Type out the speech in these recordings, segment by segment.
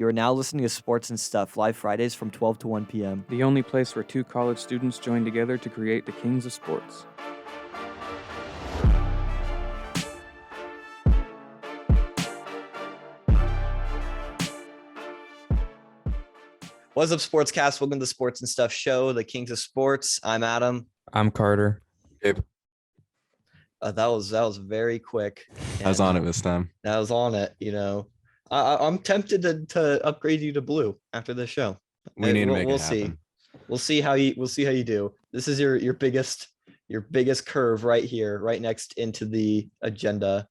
You are now listening to Sports and Stuff, live Fridays from 12 to 1 p.m. The only place where two college students join together to create the Kings of Sports. What's up, Sportscast? Welcome to the Sports and Stuff show, the Kings of Sports. I'm Adam. I'm Carter. Gabe. That was very quick. I was on it this time. I was on it. You know, I'm tempted to upgrade you to blue after this show. We need to make we'll it happen. We'll see how you do. This is your biggest curve right here, right next into the agenda.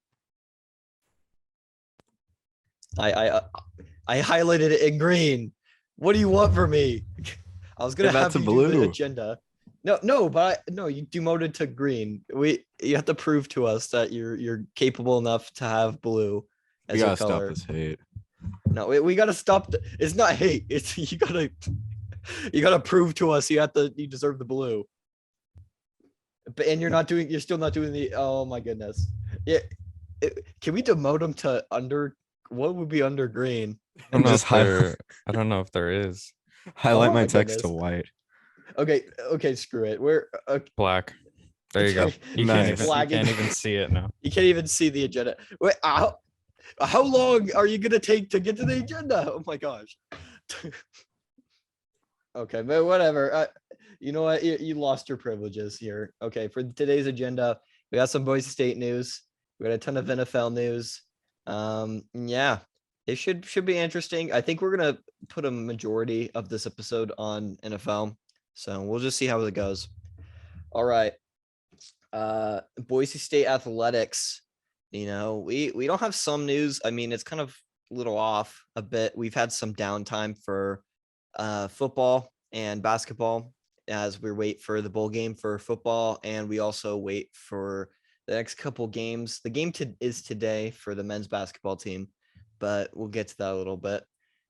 I highlighted it in green. What do you want from me? I was gonna have you do the agenda. No, but you demoted to green. You have to prove to us that you're capable enough to have blue as your color. We gotta stop this hate. No, we gotta stop. It's not hate. It's you gotta prove to us you deserve the blue. But you're still not doing the. Oh my goodness. Yeah. Can we demote him to under? What would be under green? I don't know if there is. Highlight my text to white. Okay, screw it. We're black. There you go. You Nice. can't even see it now. You can't even see the agenda. Wait, how long are you gonna take to get to the agenda? Oh my gosh. Okay, but whatever. You know what? You lost your privileges here. Okay, for today's agenda, we got some Boise State news. We got a ton of NFL news. Yeah, it should be interesting. I think we're gonna put a majority of this episode on NFL, so we'll just see how it goes. All right. Boise State Athletics. You know, we don't have some news. I mean, it's kind of a little off a bit. We've had some downtime for football and basketball as we wait for the bowl game for football, and we also wait for the next couple games. The game is today for the men's basketball team, but we'll get to that a little bit.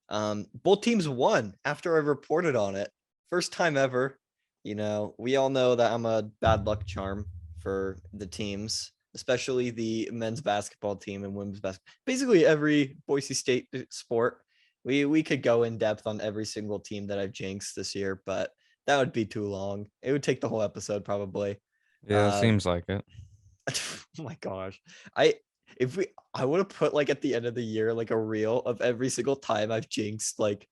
Both teams won after I reported on it. First time ever. You know, we all know that I'm a bad luck charm for the teams, especially the men's basketball team and women's basketball. Basically every Boise State sport. We could go in depth on every single team that I've jinxed this year, but that would be too long. It would take the whole episode probably. Yeah, it seems like it. Oh my gosh. I would have put like at the end of the year like a reel of every single time I've jinxed like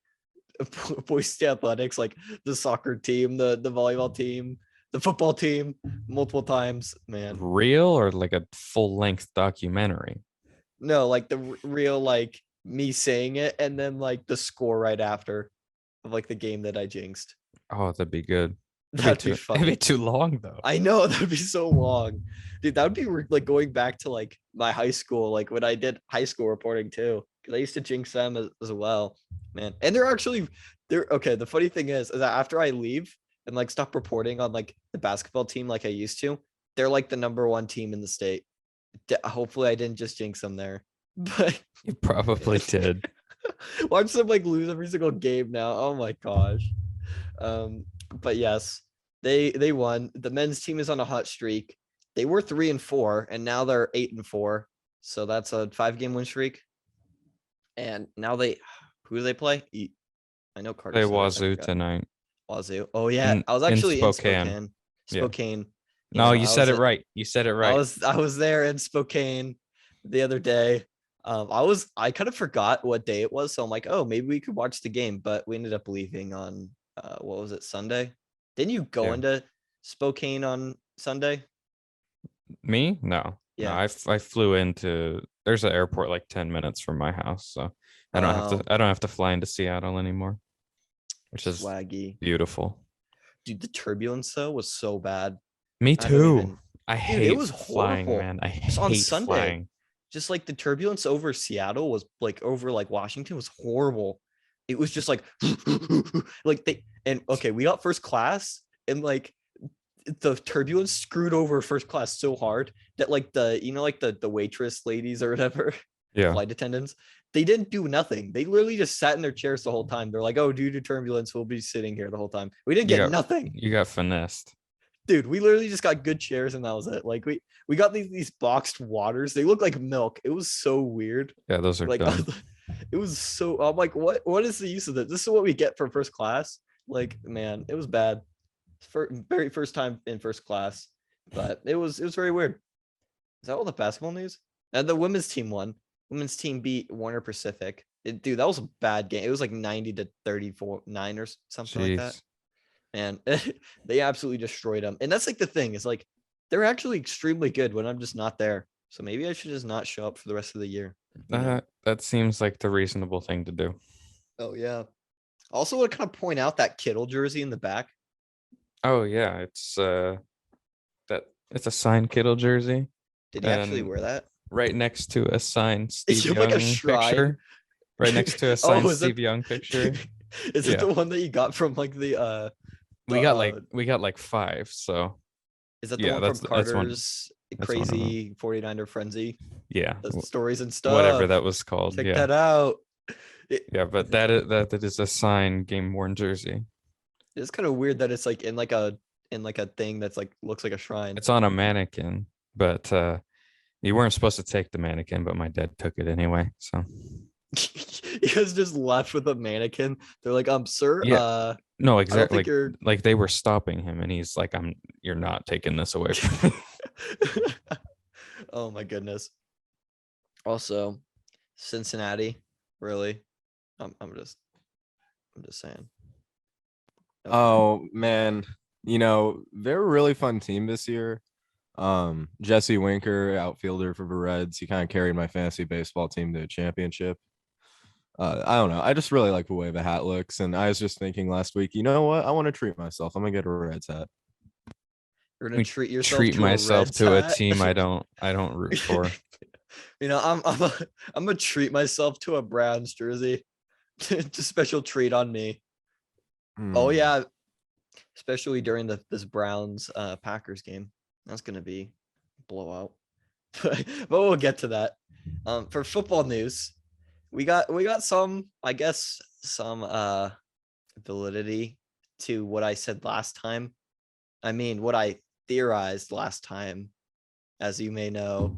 Boise State Athletics, like the soccer team, the volleyball team, the football team, multiple times, man. Real or like a full-length documentary? No, like the real, like me saying it and then like the score right after of like the game that I jinxed. Oh, that'd be good. That'd be fun. It'd be too long though. I know, that'd be so long, dude. That would be like going back to like my high school, like when I did high school reporting too, because I used to jinx them as well, man. And they're okay. The funny thing is that after I leave and like stop reporting on like the basketball team like I used to, they're like the number one team in the state. Hopefully I didn't just jinx them there, but You probably did. watch them like lose every single game now. Oh my gosh. But yes, they won. The men's team is on a hot streak. They were 3-4 and now they're 8-4. So that's a 5-game win streak. And now who do they play? I know Carter. Play Wazoo tonight. Wazoo. Oh yeah, I was actually in Spokane. Spokane. Yeah. No, you said it right. You said it right. I was there in Spokane the other day. I kind of forgot what day it was, so I'm like, oh, maybe we could watch the game, but we ended up leaving on what was it, Sunday? Didn't you go into Spokane on Sunday? Me? No. Yeah. No, I flew into. There's an airport like 10 minutes from my house, so I don't have to fly into Seattle anymore, which is swaggy, beautiful. Dude, the turbulence though was so bad. Me too. I hate it was flying, horrible. man. I hate Just on Sunday. flying. Just like the turbulence over Seattle was like over like Washington was horrible. It was just like we got first class and like the turbulence screwed over first class so hard that like the waitress ladies or whatever, flight attendants, they didn't do nothing. They literally just sat in their chairs the whole time. They're like, oh, due to turbulence, we'll be sitting here the whole time. We didn't get nothing. You got finessed. Dude, we literally just got good chairs and that was it. Like we got these boxed waters. They look like milk. It was so weird. Yeah, those are like dumb. It was so. I'm like, what is the use of this? This is what we get for first class. Like, man, it was bad. Very first time in first class, but it was very weird. Is that all the basketball news? And the women's team won. Women's team beat Warner Pacific. Dude, that was a bad game. It was like 90-34-9 or something like that. Jeez. And they absolutely destroyed them. And that's like the thing is like they're actually extremely good when I'm just not there. So maybe I should just not show up for the rest of the year. That seems like the reasonable thing to do. Oh yeah. Also want to kind of point out that Kittle jersey in the back. Oh yeah, it's a signed Kittle jersey. Did he actually wear that? Right next to a signed Is Steve it like a Young shrine? picture. Right next to a signed Steve Young picture. Is it the one that you got from like the we got like 5, so is that the one from Carter's crazy 49er frenzy? Yeah. The stories and stuff. Whatever that was called. Check that out. Yeah, but that is a signed game worn jersey. It's kind of weird that it's like in like a thing that's like looks like a shrine. It's on a mannequin, but you weren't supposed to take the mannequin, but my dad took it anyway. So you guys just left with a mannequin. They're like, sir, yeah. No, exactly. You're... Like they were stopping him, and he's like, you're not taking this away from me. Oh my goodness. Also, Cincinnati, really? I'm just saying. Okay. Oh man, they're a really fun team this year. Jesse Winker, outfielder for the Reds, he kind of carried my fantasy baseball team to a championship. I don't know. I just really like the way the hat looks, and I was just thinking last week, you know what? I want to treat myself. I'm gonna get a Reds hat. You're gonna treat yourself. Treat myself to a team I don't root for. I'm gonna treat myself to a Browns jersey. It's a special treat on me. Oh yeah, especially during this Browns Packers game. That's gonna be a blowout. But we'll get to that. For football news, we got some, I guess, some validity to what I said last time. I mean, what I theorized last time, as you may know.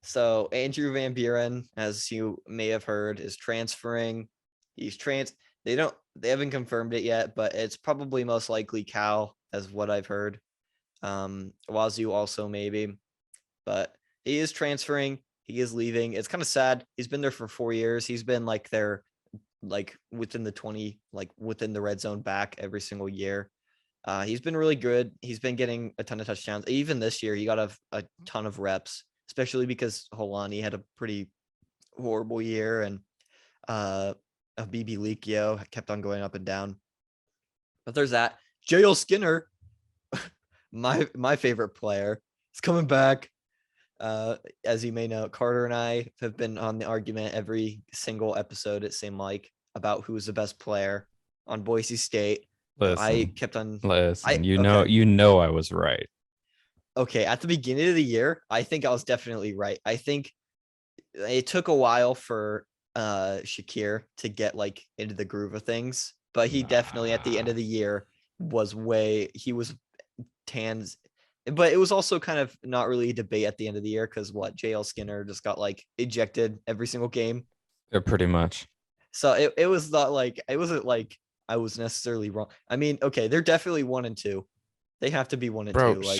So Andrew Van Buren, as you may have heard, is transferring. They haven't confirmed it yet, but it's probably most likely Cal, as what I've heard. Wazoo also maybe, but he is transferring. He is leaving. It's kind of sad. He's been there for 4 years. He's been like there, like within the 20, like within the red zone back every single year. He's been really good. He's been getting a ton of touchdowns. Even this year, he got a ton of reps, especially because Holani had a pretty horrible year, and BB Likio kept on going up and down. But there's that. JL Skinner, my favorite player, is coming back. As you may know, Carter and I have been on the argument every single episode, it seemed like, about who's the best player on Boise State. Listen, I kept on. You know I was right. Okay, at the beginning of the year, I think I was definitely right. I think it took a while for Shakir to get like into the groove of things, but he definitely at the end of the year was Tans. But it was also kind of not really a debate at the end of the year because JL Skinner just got like ejected every single game. Yeah, pretty much. So it was not like, it wasn't like I was necessarily wrong. I mean, okay, they're definitely 1 and 2. They have to be 1 and 2. Like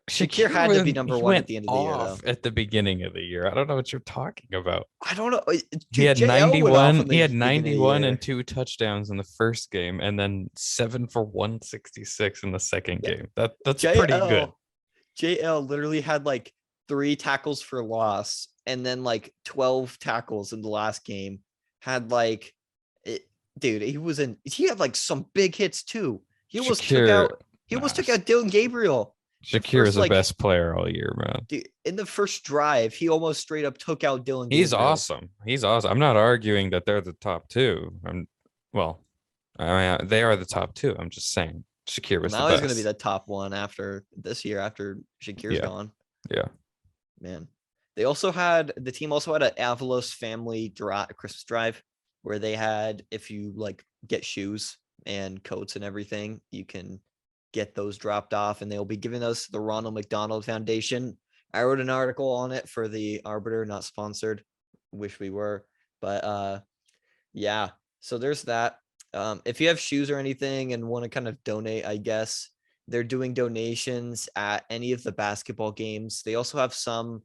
Shakir had to be number 1 at the end of the year, though. At the beginning of the year. I don't know what you're talking about. I don't know. He had 91. He had 91 and 2 touchdowns in the first game, and then 7 for 166 in the second game. That's pretty good. JL literally had like 3 tackles for loss, and then like 12 tackles in the last game. Had like, dude, he had like some big hits too. He almost took out Dylan Gabriel. Shakir is the best player all year, man. Dude, in the first drive, he almost straight up took out Dylan Gabriel. He's awesome. I'm not arguing that they're the top 2. They are the top 2. I'm just saying Shakir was the best. Now he's going to be the top 1 after this year, after Shakir's gone. Yeah. Man. The team also had an Avalos family Christmas drive where they had, if you like get shoes and coats and everything, you can get those dropped off, and they'll be giving those to the Ronald McDonald Foundation. I wrote an article on it for the Arbiter, not sponsored, wish we were. But yeah, so there's that. If you have shoes or anything and want to kind of donate, I guess they're doing donations at any of the basketball games. They also have some,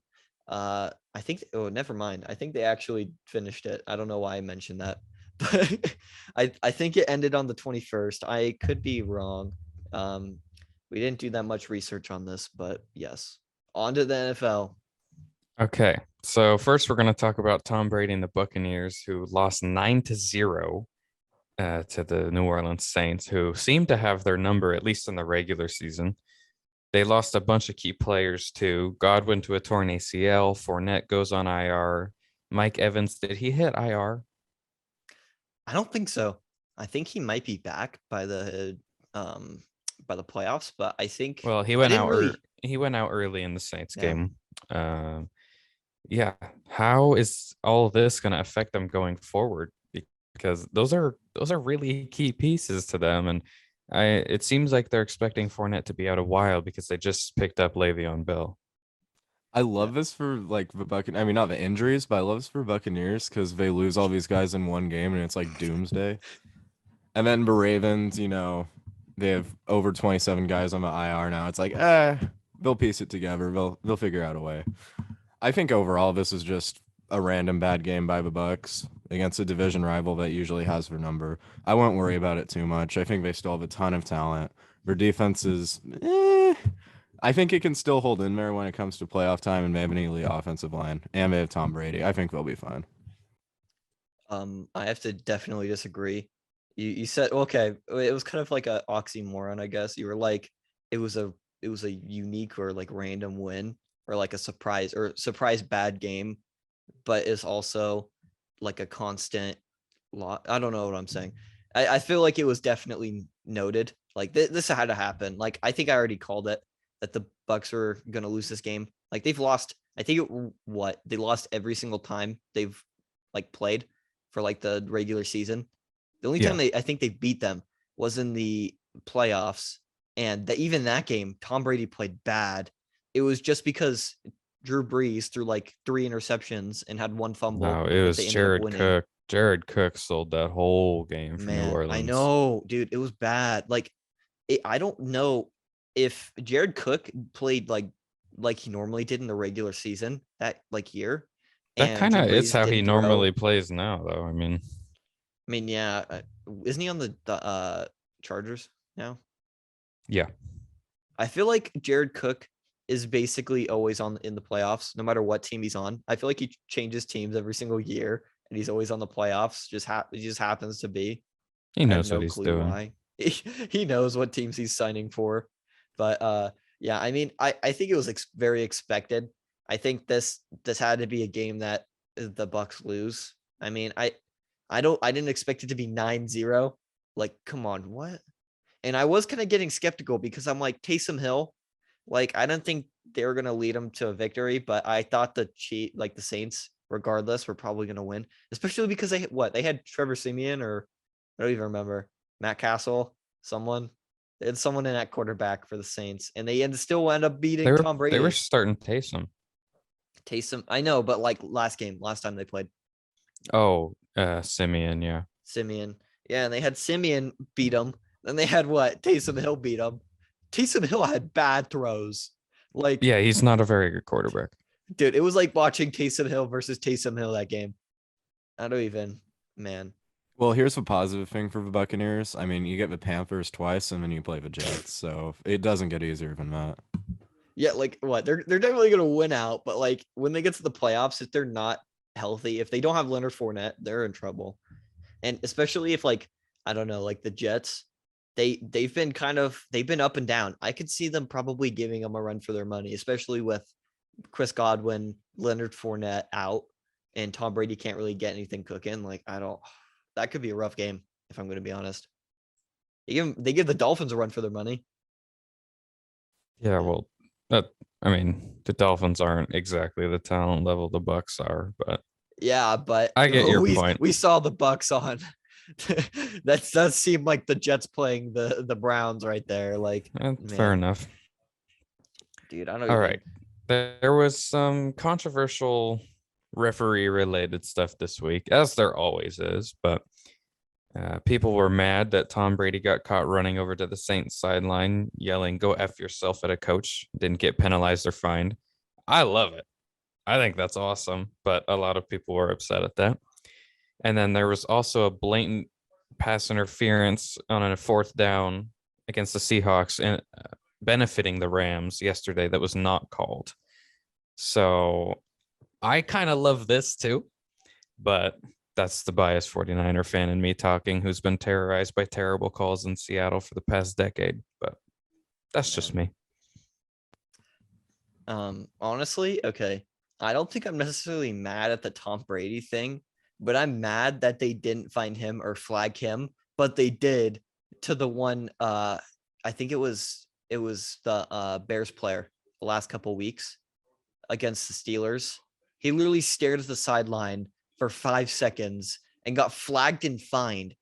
I think, oh, never mind. I think they actually finished it. I don't know why I mentioned that, but I think it ended on the 21st. I could be wrong. We didn't do that much research on this, but yes, on to the NFL. Okay, so first we're going to talk about Tom Brady and the Buccaneers, who lost 9-0 to the New Orleans Saints, who seemed to have their number, at least in the regular season. They lost a bunch of key players too. Godwin to a torn ACL. Fournette goes on IR. Mike Evans, did he hit IR? I don't think so. I think he might be back by the playoffs, but I think he went out he went out early in the Saints game. Yeah. How is all of this going to affect them going forward? Because those are really key pieces to them, and it seems like they're expecting Fournette to be out a while because they just picked up Le'Veon Bell. I love this for like the Buccaneers. I mean, not the injuries, but I love this for Buccaneers because they lose all these guys in one game and it's like doomsday. And then the Ravens, they have over 27 guys on the IR now. It's like, they'll piece it together. They'll figure out a way. I think overall this is just a random bad game by the Bucs against a division rival that usually has their number. I won't worry about it too much. I think they still have a ton of talent. Their defense is, I think it can still hold in there when it comes to playoff time, and they have an elite offensive line, and they have Tom Brady. I think they'll be fine. I have to definitely disagree. You said, okay, it was kind of like a oxymoron, I guess. You were like, it was a unique or like random win or like a surprise bad game, but it's also like a constant lot. I don't know what I'm saying. I feel like it was definitely noted. Like this had to happen. Like I think I already called it that the Bucs were going to lose this game. Like they've lost, I think they lost every single time they've like played for like the regular season. The only time I think they beat them was in the playoffs, and even that game, Tom Brady played bad. It was just because Drew Brees threw like 3 interceptions and had 1 fumble. No, it was Jared Cook. Jared Cook sold that whole game for New Orleans. I know, dude. It was bad. Like, I don't know if Jared Cook played like he normally did in the regular season that like year. That kind of is how he normally plays now, though. I mean, yeah. Isn't he on the Chargers now? Yeah. I feel like Jared Cook is basically always in the playoffs, no matter what team he's on. I feel like he changes teams every single year, and he's always on the playoffs. He just happens to be. He knows what he's doing. Why. He knows what teams he's signing for. But yeah, I mean, I think it was very expected. I think this had to be a game that the Bucs lose. I mean, I didn't expect it to be 9-0. Like, come on, what? And I was kind of getting skeptical because I'm like, Taysom Hill, like, I don't think they were going to lead him to a victory, but I thought the Saints, regardless, were probably going to win, especially because they had Trevor Siemian, or I don't even remember, Matt Castle, someone. They had someone in at quarterback for the Saints, and they still end up beating Tom Brady. They were starting Taysom. I know, but like last time they played. Oh, Siemian, yeah. Siemian. Yeah, and they had Siemian beat him. Then they had Taysom Hill beat him. Taysom Hill had bad throws. Like, yeah, he's not a very good quarterback. Dude, it was like watching Taysom Hill versus Taysom Hill that game. I don't even, man. Well, here's a positive thing for the Buccaneers. I mean, you get the Panthers twice, and then you play the Jets, so it doesn't get easier than that. Yeah, like what? They're definitely gonna win out, but like when they get to the playoffs, if they're not healthy, if they don't have Leonard Fournette, they're in trouble. And especially if like, I don't know, like the Jets, they've been up and down. I could see them probably giving them a run for their money, especially with Chris Godwin, Leonard Fournette out, and Tom Brady can't really get anything cooking. Like, that could be a rough game if I'm going to be honest. They give the Dolphins a run for their money. Yeah, well, I mean, the Dolphins aren't exactly the talent level the Bucs are, but yeah, but I get your point. We saw the Bucs on. That does seem like the Jets playing the Browns right there. Like, fair enough, dude. I don't. All right, there was some controversial referee related stuff this week, as there always is. But people were mad that Tom Brady got caught running over to the Saints sideline, yelling, "Go F yourself" at a coach, didn't get penalized or fined. I love it. I think that's awesome. But a lot of people were upset at that. And then there was also a blatant pass interference on a 4th down against the Seahawks and benefiting the Rams yesterday that was not called. So I kind of love this too, but that's the biased 49er fan in me talking, who's been terrorized by terrible calls in Seattle for the past decade. But that's just me. Honestly, okay. I don't think I'm necessarily mad at the Tom Brady thing, but I'm mad that they didn't find him or flag him, but they did to the one I think it was the Bears player the last couple weeks against the Steelers. He literally stared at the sideline for 5 seconds and got flagged and fined.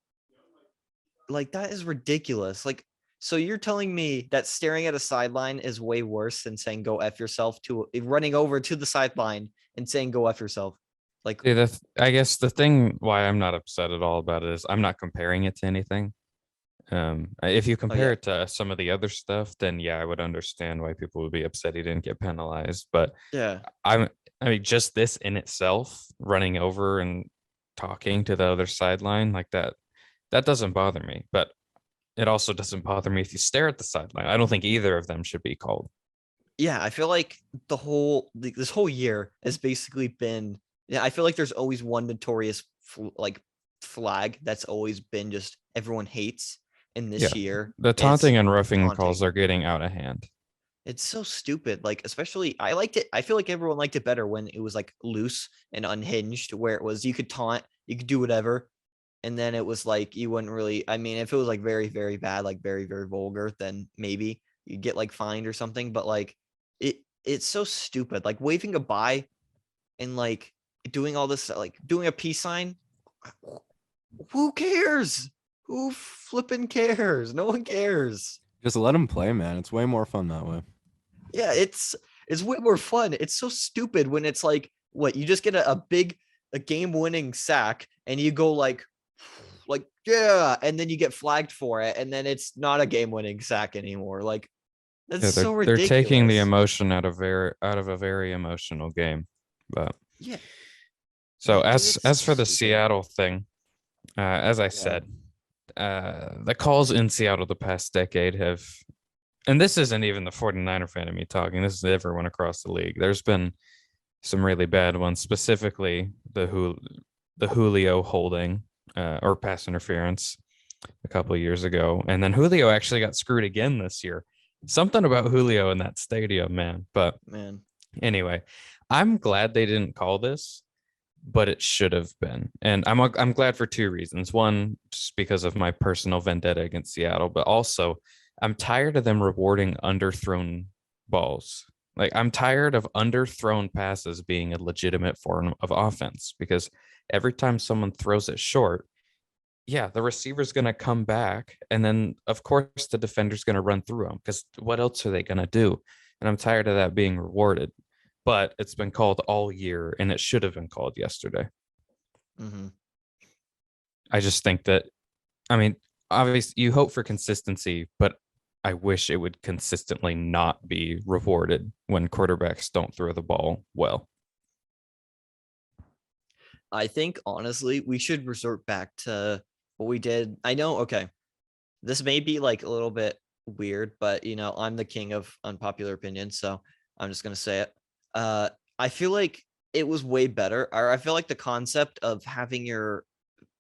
Like, that is ridiculous. Like, so you're telling me that staring at a sideline is way worse than saying "go F yourself" to running over to the sideline and saying "go F yourself"? Like, See, I guess the thing why I'm not upset at all about it is I'm not comparing it to anything. If you compare it to some of the other stuff, then yeah, I would understand why people would be upset he didn't get penalized. But yeah, I mean, just this in itself, running over and talking to the other sideline like that doesn't bother me. But it also doesn't bother me if you stare at the sideline. I don't think either of them should be called. yeah. I feel like this whole year has basically been. Yeah, I feel like there's always one notorious flag that's always been just everyone hates. And this year, the it's taunting and roughing calls taunting. are getting out of hand. It's so stupid. Like, especially, I liked it. I feel like everyone liked it better when it was like loose and unhinged, where it was you could taunt, you could do whatever. And then it was like you wouldn't really, I mean, if it was like very, very bad, like very, very vulgar, then maybe you get like fined or something. But like it's so stupid. Like waving goodbye and like doing all this, like doing a peace sign. Who cares? Who flipping cares? No one cares. Just let him play, man. It's way more fun that way. Yeah, it's way more fun. It's so stupid when it's like, what, you just get a game-winning sack and you go like yeah, and then you get flagged for it, and then it's not a game-winning sack anymore. Like, that's so ridiculous. They're taking the emotion out of a very emotional game. But yeah. So as for the Seattle thing, as I said, the calls in Seattle the past decade have, and this isn't even the 49er fan of me talking, this is everyone across the league. There's been some really bad ones, specifically the Julio holding or pass interference a couple of years ago. And then Julio actually got screwed again this year. Something about Julio in that stadium, man. But anyway, I'm glad they didn't call this, but it should have been. And I'm glad for 2 reasons. One, just because of my personal vendetta against Seattle, but also I'm tired of them rewarding underthrown balls. Like, I'm tired of underthrown passes being a legitimate form of offense, because every time someone throws it short, yeah, the receiver's going to come back. And then, of course, the defender's going to run through them, because what else are they going to do? And I'm tired of that being rewarded. But it's been called all year, and it should have been called yesterday. I just think that, I mean, obviously you hope for consistency, but I wish it would consistently not be rewarded when quarterbacks don't throw the ball well. I think, honestly, we should resort back to what we did. I know, okay, this may be like a little bit weird, but, you know, I'm the king of unpopular opinion, so I'm just going to say it. I feel like it was way better, or I feel like the concept of having your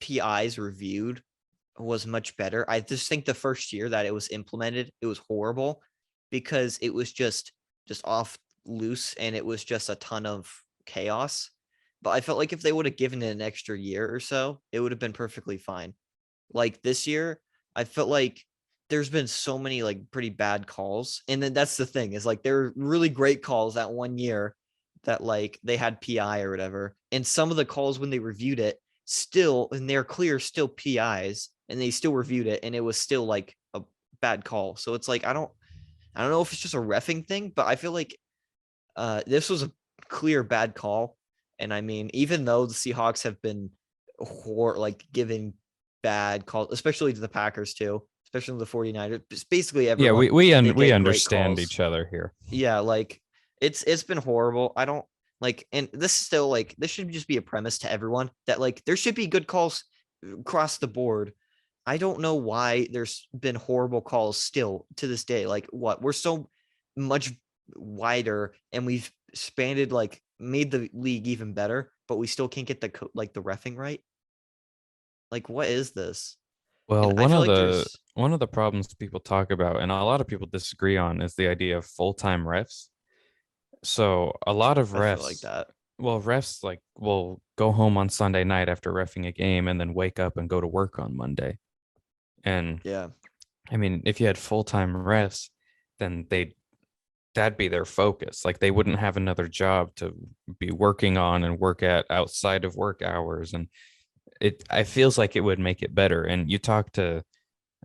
PIs reviewed was much better. I just think the first year that it was implemented, it was horrible because it was just off loose and it was just a ton of chaos. But I felt like if they would have given it an extra year or so, it would have been perfectly fine. Like this year, I felt like there's been so many like pretty bad calls. And then that's the thing, is like there are really great calls that one year that like they had PI or whatever. And some of the calls when they reviewed it still, and they're clear, still PIs, and they still reviewed it and it was still like a bad call. So it's like, I don't know if it's just a reffing thing, but I feel like this was a clear bad call. And I mean, even though the Seahawks have been giving bad calls, especially to the Packers too, especially the 49ers, basically everyone. Yeah, we they get great understand calls. each other here. Yeah, like it's been horrible. I don't like, and this is still like, this should just be a premise to everyone that like there should be good calls across the board. I don't know why there's been horrible calls still to this day. Like what? We're so much wider and we've expanded, like made the league even better, but we still can't get the the reffing right. Like what is this? Well, And I feel like there's one of the problems people talk about, and a lot of people disagree on, is the idea of full-time refs. So a lot of I feel like refs, that. well, refs like will go home on Sunday night after reffing a game and then wake up and go to work on Monday. And Yeah. I mean, if you had full-time refs, then that'd be their focus. Like they wouldn't have another job to be working on and work at outside of work hours. And it feels like it would make it better. And you talk to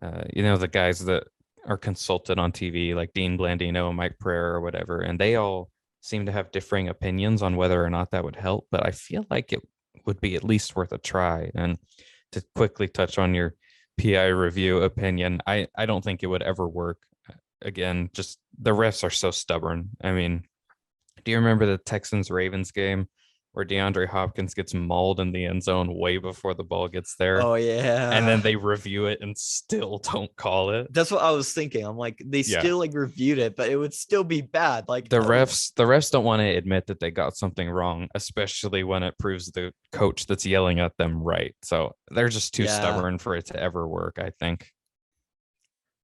the guys that are consulted on TV, like Dean Blandino, Mike Pereira, or whatever, and they all seem to have differing opinions on whether or not that would help. But I feel like it would be at least worth a try. And to quickly touch on your PI review opinion, I don't think it would ever work. Again, just the refs are so stubborn. I mean, do you remember the Texans Ravens game where DeAndre Hopkins gets mauled in the end zone way before the ball gets there? Oh yeah. And then they review it and still don't call it. That's what I was thinking. I'm like, they still like reviewed it, but it would still be bad. Like the refs don't want to admit that they got something wrong, especially when it proves the coach that's yelling at them right. So they're just too stubborn for it to ever work, I think.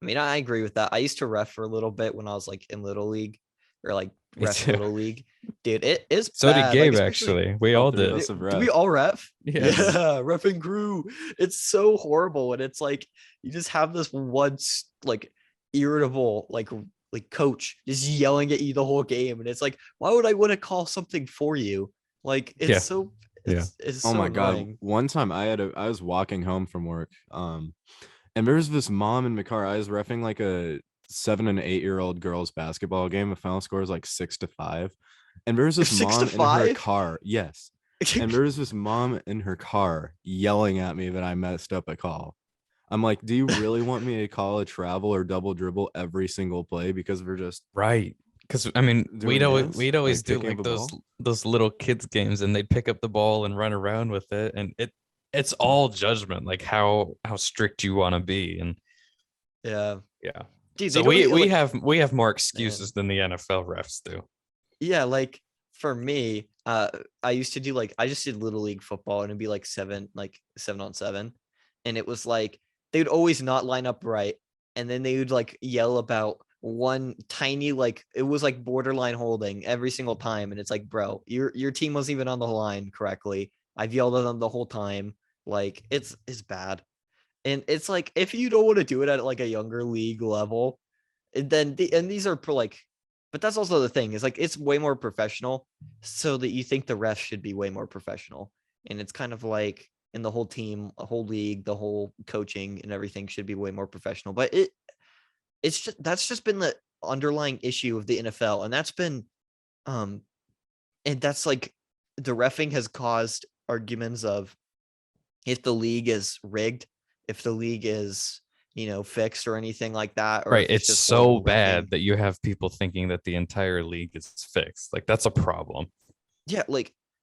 I mean, I agree with that. I used to ref for a little bit when I was like in Little League, or like ref Little League. Dude, it is so bad. did Gabe, like, actually. We all did. Do we all ref? Yes. Yeah, ref and crew. It's so horrible. And it's like you just have this one like irritable like coach just yelling at you the whole game. And it's like, why would I want to call something for you? Like it's so it's oh so my annoying. God. One time I was walking home from work. And there's this mom in my car. I was reffing like a 7 and 8-year-old girls basketball game. The final score is like 6-5. And there's this mom in her car. Yes. And there's this mom in her car yelling at me that I messed up a call. I'm like, do you really want me to call a travel or double dribble every single play? Because we're just right. Because I mean, we'd always do like those little kids games, and they'd pick up the ball and run around with it, and it's all judgment, like how strict you want to be. And yeah. Dude, so we have more excuses than the NFL refs do. Yeah, like for me, I used to do I just did Little League football, and it'd be like 7 on 7, and it was like they would always not line up right, and then they would like yell about one tiny it was like borderline holding every single time, and it's like, bro, your team wasn't even on the line correctly. I've yelled at them the whole time. Like it's bad. And it's like, if you don't want to do it at like a younger league level, then these are but that's also the thing, is like it's way more professional, so that you think the refs should be way more professional. And it's kind of like in the whole team, a whole league, the whole coaching and everything should be way more professional. But that's just been the underlying issue of the NFL. And that's been and that's like the reffing has caused arguments of if the league is rigged, if the league is, fixed or anything like that. Or right. It's so bad that you have people thinking that the entire league is fixed. Like that's a problem. Yeah.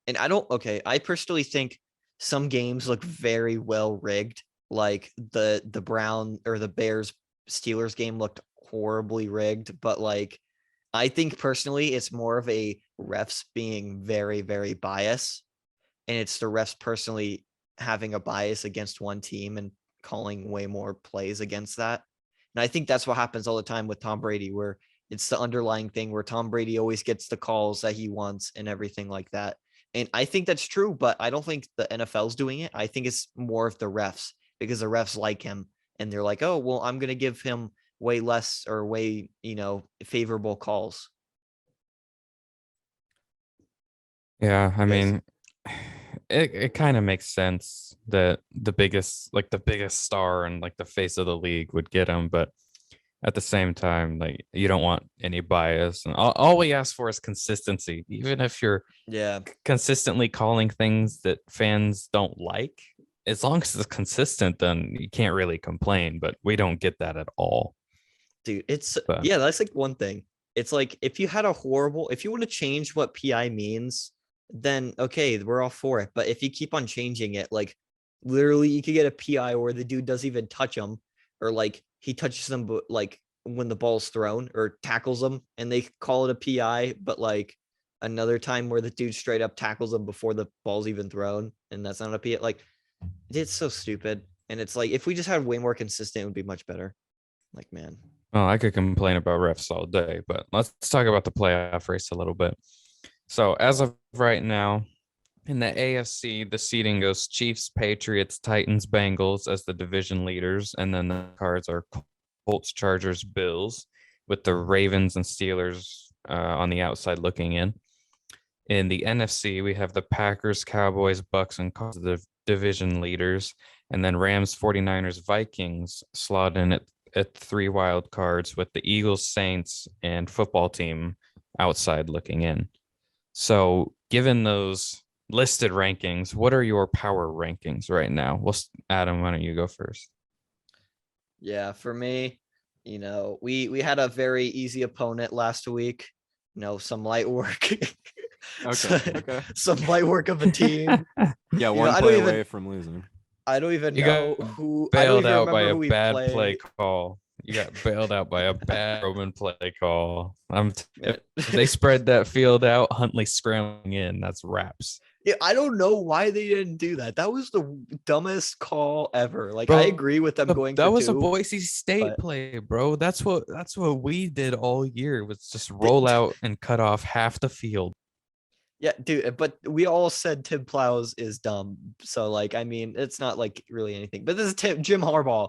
And I personally think some games look very well rigged. Like the Brown or the Bears Steelers game looked horribly rigged, but I think personally it's more of a refs being very, very biased, and it's the refs personally having a bias against one team and calling way more plays against that. And I think that's what happens all the time with Tom Brady, where it's the underlying thing where Tom Brady always gets the calls that he wants and everything like that. And I think that's true, but I don't think the NFL's doing it. I think it's more of the refs, because the refs like him and they're like, oh, well, I'm going to give him way less or way, favorable calls. Yeah. I mean, it kind of makes sense that the biggest star and like the face of the league would get him. But at the same time, like you don't want any bias, and all we ask for is consistency. Even if you're Yeah, consistently calling things that fans don't like, as long as it's consistent, then you can't really complain. But we don't get that at all. dude. But Yeah, that's like one thing. It's like if you want to change what PI means, then okay, we're all for it. But if you keep on changing it, like literally you could get a PI where the dude doesn't even touch him, or like he touches them, but like when the ball's thrown or tackles them and they call it a PI, but like another time where the dude straight up tackles them before the ball's even thrown, and that's not a PI. Like it's so stupid. And it's like if we just had way more consistent, it would be much better. Like, man. well, I could complain about refs all day, but let's talk about the playoff race a little bit. So as of right now, in the AFC, the seeding goes Chiefs, Patriots, Titans, Bengals as the division leaders, and then the cards are Colts, Chargers, Bills, with the Ravens and Steelers on the outside looking in. In the NFC, we have the Packers, Cowboys, Bucks, and Colts, the division leaders, and then Rams, 49ers, Vikings slot in at 3 wild cards with the Eagles, Saints, and football team outside looking in. So given those listed rankings, what are your power rankings right now? Well, Adam, why don't you go first? Yeah, for me, we had a very easy opponent last week. Some light work. Okay. Some light work of a team. Yeah, You one know, I play don't even- away from losing. I don't even You know got who. I don't bailed even out by remember a who we bad play played. call. You got bailed out by a bad Roman play call. Man. If they spread that field out, Huntley scrambling in. That's wraps. Yeah, I don't know why they didn't do that. That was the dumbest call ever. Like, Bro, I agree with them going that for was a two. Boise State but- play, bro. That's what we did all year, was just roll out and cut off half the field. Yeah, dude, but we all said Tim Plows is dumb. So, like, I mean, it's not like really anything. But this is Jim Harbaugh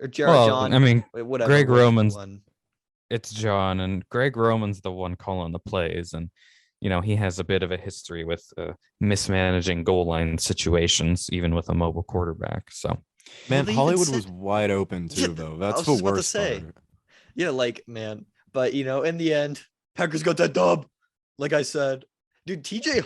or John. I mean, whatever. Greg which Roman's one. it's John, and Greg Roman's the one calling the plays, and he has a bit of a history with mismanaging goal line situations, even with a mobile quarterback. So, Man, they even Hollywood said- was wide open too, Yeah, though. I That's was the just about to worst say. part. Yeah, like, man. But in the end, Packers got that dub. Like I said, dude, dude,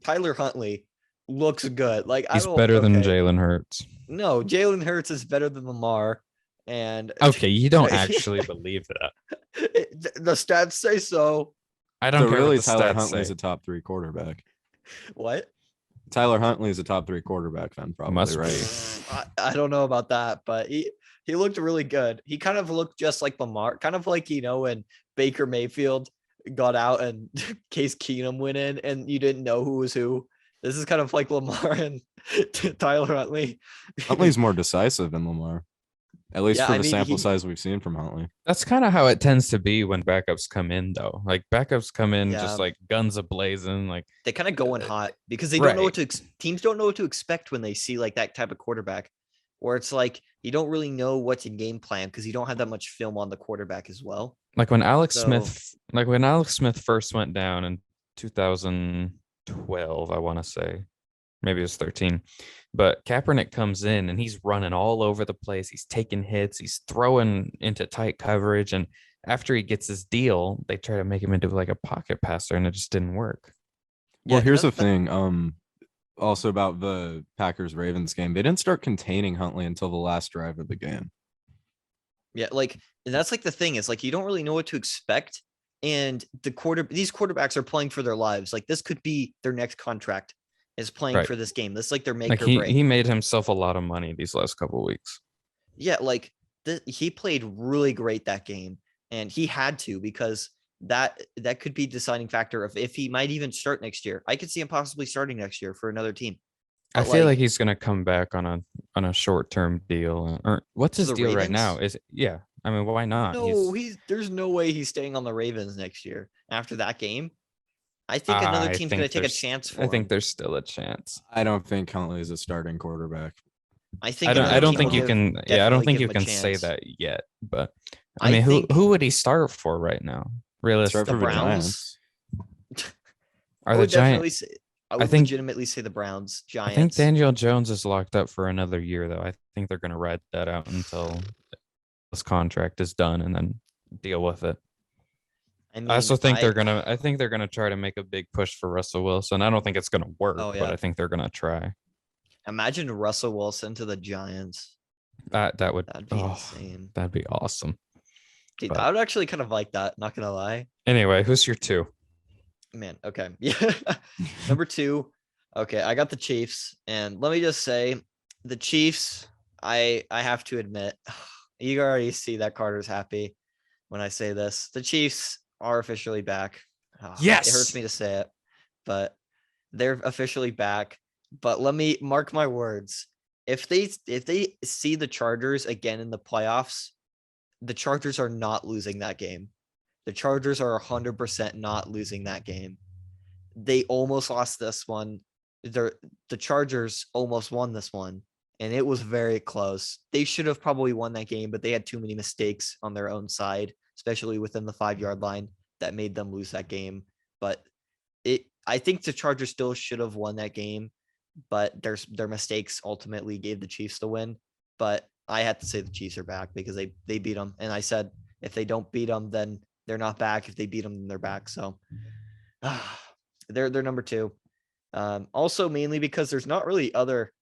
Tyler Huntley looks good. Like, he's better than Jalen Hurts. No, Jalen Hurts is better than Lamar. And Okay, you don't actually believe that. the stats say so. I don't So care really, what the Tyler stats Huntley's say. a top 3 quarterback. What? Tyler Huntley is a top 3 quarterback, then probably, Must be. right? I don't know about that, but he looked really good. He kind of looked just like Lamar, kind of like when Baker Mayfield got out and Case Keenum went in and you didn't know who was who. This is kind of like Lamar and Tyler Huntley. Huntley's more decisive than Lamar, at least Yeah, for I the mean, sample he- size we've seen from Huntley. That's kind of how it tends to be when backups come in, though. Like backups come in Yeah. just like guns a blazing. Like They kind of go in hot because they don't know what Right. to teams don't know what to expect when they see like that type of quarterback, where it's like you don't really know what to game plan because you don't have that much film on the quarterback as well. like when Alex So- Smith first went down in 2012, I want to say. Maybe it was 13. But Kaepernick comes in and he's running all over the place. He's taking hits. He's throwing into tight coverage. And after he gets his deal, they try to make him into like a pocket passer, and it just didn't work. Well, Yeah, here's the that- thing. Also about the Packers Ravens game, they didn't start containing Huntley until the last drive of the game. Yeah, like and that's like the thing is like you don't really know what to expect, and these quarterbacks are playing for their lives. Like this could be their next contract is playing Right. for this game. This is like their make Like or he break. he made himself a lot of money these last couple of weeks. Yeah, like he played really great that game, and he had to because that could be deciding factor of if he might even start next year. I could see him possibly starting next year for another team. I But, feel like he's gonna come back on a short-term deal. Or what's To his the deal right now? Ravens? I mean, why not? no, there's no way he's staying on the Ravens next year after that game. I think another I team's think going to take a there's- chance for I think him. there's still a chance. I don't think Huntley is a starting quarterback. I think I don't another team think will you can I don't definitely think give you him a can say chance. that yet, but I I mean think- who would he start for right now? Realistically, Start for The the Browns. Giants. are I the would definitely Giants? say, I would think- legitimately say the Browns, I think Giants. Daniel Jones is locked up for another year, though. I think they're going to ride that out until contract is done and then deal with it. I mean, I also think they're gonna try to make a big push for Russell Wilson. I don't think it's gonna work, Oh, but yeah. I think they're gonna try. imagine Russell Wilson to the Giants. That would That'd be insane. that'd be awesome. Dude, but- I would actually kind of like that. Not gonna lie. Anyway, who's your 2? Man, okay. Yeah. Number 2. Okay, I got the Chiefs. And let me just say, the Chiefs, I have to admit, you already see that Carter's happy when I say this. The Chiefs are officially back. It hurts Yes. me to say it, but they're officially back. But let me mark my words. If they see the Chargers again in the playoffs, the Chargers are not losing that game. The Chargers are 100% not losing that game. They almost lost this one. The Chargers almost won this one, and it was very close. They should have probably won that game, but they had too many mistakes on their own side, especially within the 5-yard line, that made them lose that game. But I think the Chargers still should have won that game, but their mistakes ultimately gave the Chiefs the win. But I had to say the Chiefs are back because they beat them, and I said if they don't beat them, then they're not back. If they beat them, then they're back. So they're number 2. Also mainly because there's not really other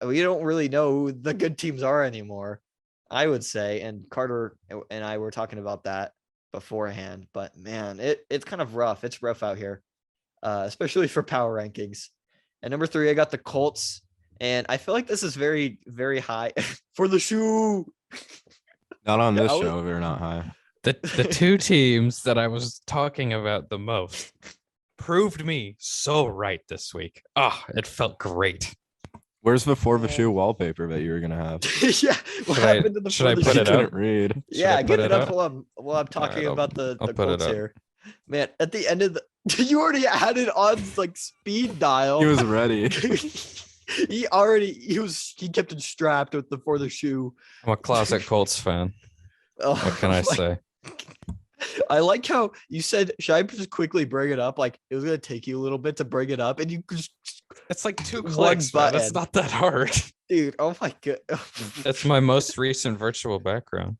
we don't really know who the good teams are anymore, I would say. And Carter and I were talking about that beforehand, but man, it's kind of rough. It's rough out here, especially for power rankings. And number 3, I got the Colts, and I feel like this is very, very high for the shoe. Not on this show. They're not high. The 2 teams that I was talking about the most proved me so right this week. It felt great. Where's the for the shoe wallpaper that you were gonna have? Yeah, what happened to the should I for the put shoe? it Couldn't up? read. Yeah, put get it it up up? while I'm talking about the I'll put it Colts up. here. Man, at the end of the you already had it on like speed dial. He was ready. he kept it strapped with the for the shoe. I'm a closet Colts fan. Oh, What can I say? I like how you said, should I just quickly bring it up? Like it was gonna take you a little bit to bring it up, and you just It's like 2 One clicks, man. button. That's not that hard. dude, oh my god. That's my most recent virtual background.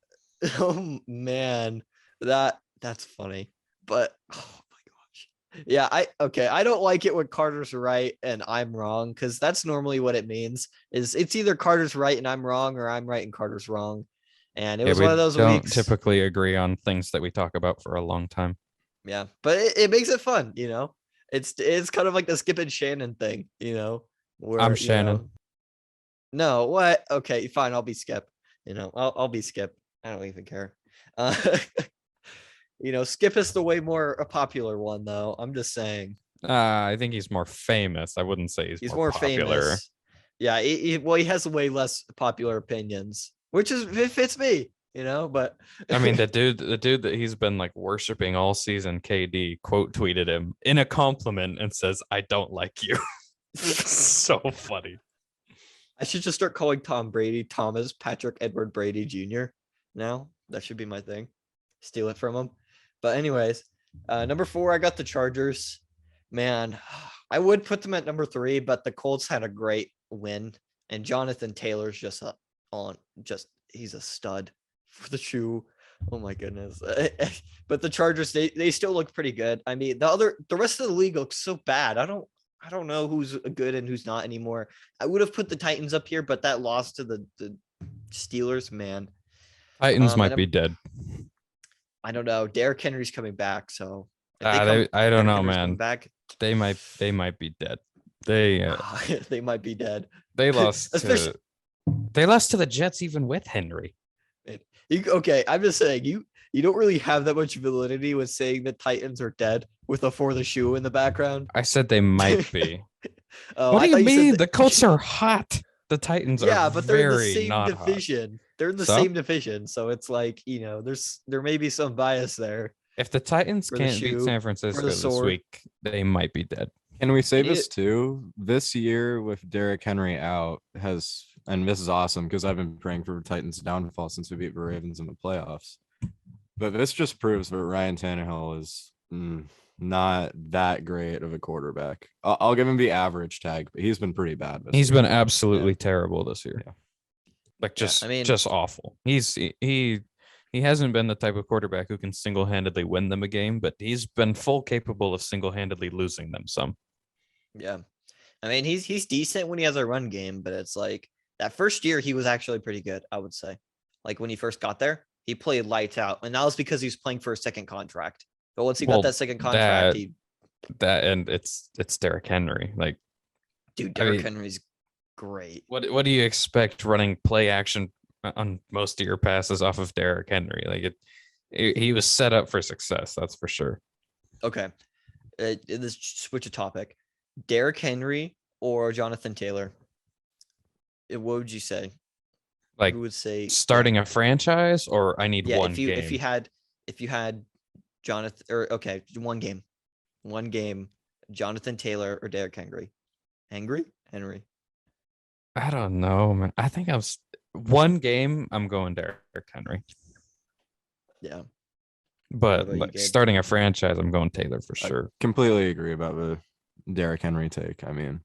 Oh man, that's funny. But oh my gosh. Yeah, I don't like it when Carter's right and I'm wrong, because that's normally what it means. Is it's either Carter's right and I'm wrong, or I'm right and Carter's wrong. And it was one of those don't weeks. typically agree on things that we talk about for a long time. Yeah, but it makes it fun, you know. It's kind of like the Skip and Shannon thing, you know. Where, I'm you Shannon. know- no, what? Okay, fine. I'll be Skip. You know, I'll be Skip. I don't even care. You know, Skip is the way more a popular one, though. I'm just saying. I think he's more famous. I wouldn't say he's more popular. famous. Yeah, he has way less popular opinions, which it fits me, you know. But I mean, the dude that he's been like worshiping all season, KD, quote tweeted him in a compliment and says, "I don't like you." So funny. I should just start calling Tom Brady Thomas Patrick Edward Brady Jr. now. That should be my thing. Steal it from him. But anyways, number 4, I got the Chargers. Man, I would put them at number 3, but the Colts had a great win, and Jonathan Taylor's just he's a stud for the shoe. Oh my goodness. But the Chargers, they still look pretty good. I mean, the rest of the league looks so bad. I don't know who's good and who's not anymore. I would have put the Titans up here, but that loss to the Steelers, man. Titans might be dead. I don't know. Derrick Henry's coming back, so I don't know, Henry's coming man. back. They might be dead. They They might be dead. they lost Especially- to the Jets even with Henry. Okay, I'm just saying you don't really have that much validity with saying the Titans are dead with a for the shoe in the background. I said they might be. Oh, What I do you thought said mean? that- The Colts are hot. The Titans are yeah, but they're in the very same not hot. division. They're in the So? same division, so it's like, you know, there may be some bias there. If the Titans For the can't beat shoe, San Francisco this sword. week, they might be dead. Can we say It- this too? This year with Derrick Henry out and this is awesome because I've been praying for Titans downfall since we beat the Ravens in the playoffs. But this just proves that Ryan Tannehill is not that great of a quarterback. I'll give him the average tag, but he's been pretty bad. He's been absolutely terrible this year. Yeah. Like Yeah, I mean, just awful. He hasn't been the type of quarterback who can single-handedly win them a game, but he's been full capable of single-handedly losing them some. yeah. I mean, he's decent when he has a run game, but it's like that first year he was actually pretty good, I would say. Like when he first got there, he played lights out, and that was because he was playing for a second contract. But once he got Well, that second contract, that and it's Derrick Henry. Like, dude, I Derrick mean, Henry's great. what do you expect running play action on most of your passes off of Derrick Henry? Like he was set up for success, that's for sure. Okay, let's switch a topic. Derrick Henry or Jonathan Taylor? What would you say? Like Who would say starting a franchise, or I need yeah? one If you had Jonathan or okay, one game, Jonathan Taylor or Derrick Henry? Henry. I don't know, man. I think I was one game. I'm going Derrick Henry, Yeah. but about you, like Gabe? starting a franchise, I'm going Taylor for I sure. completely agree about the Derrick Henry take. I mean,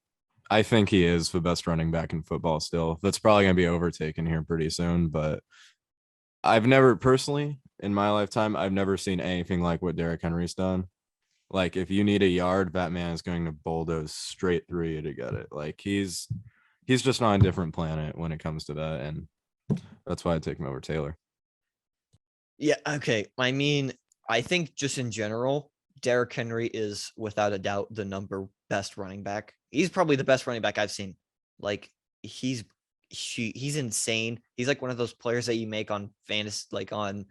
I think he is the best running back in football still. That's probably going to be overtaken here pretty soon, but I've never personally in my lifetime, I've never seen anything like what Derrick Henry's done. Like if you need a yard, that man is going to bulldoze straight through you to get it. Like he's just on a different planet when it comes to that, and that's why I take him over Taylor. Yeah. Okay. I mean, I think just in general, Derrick Henry is without a doubt the number best running back. He's probably the best running back I've seen. Like he's insane. He's like one of those players that you make on fantasy, like on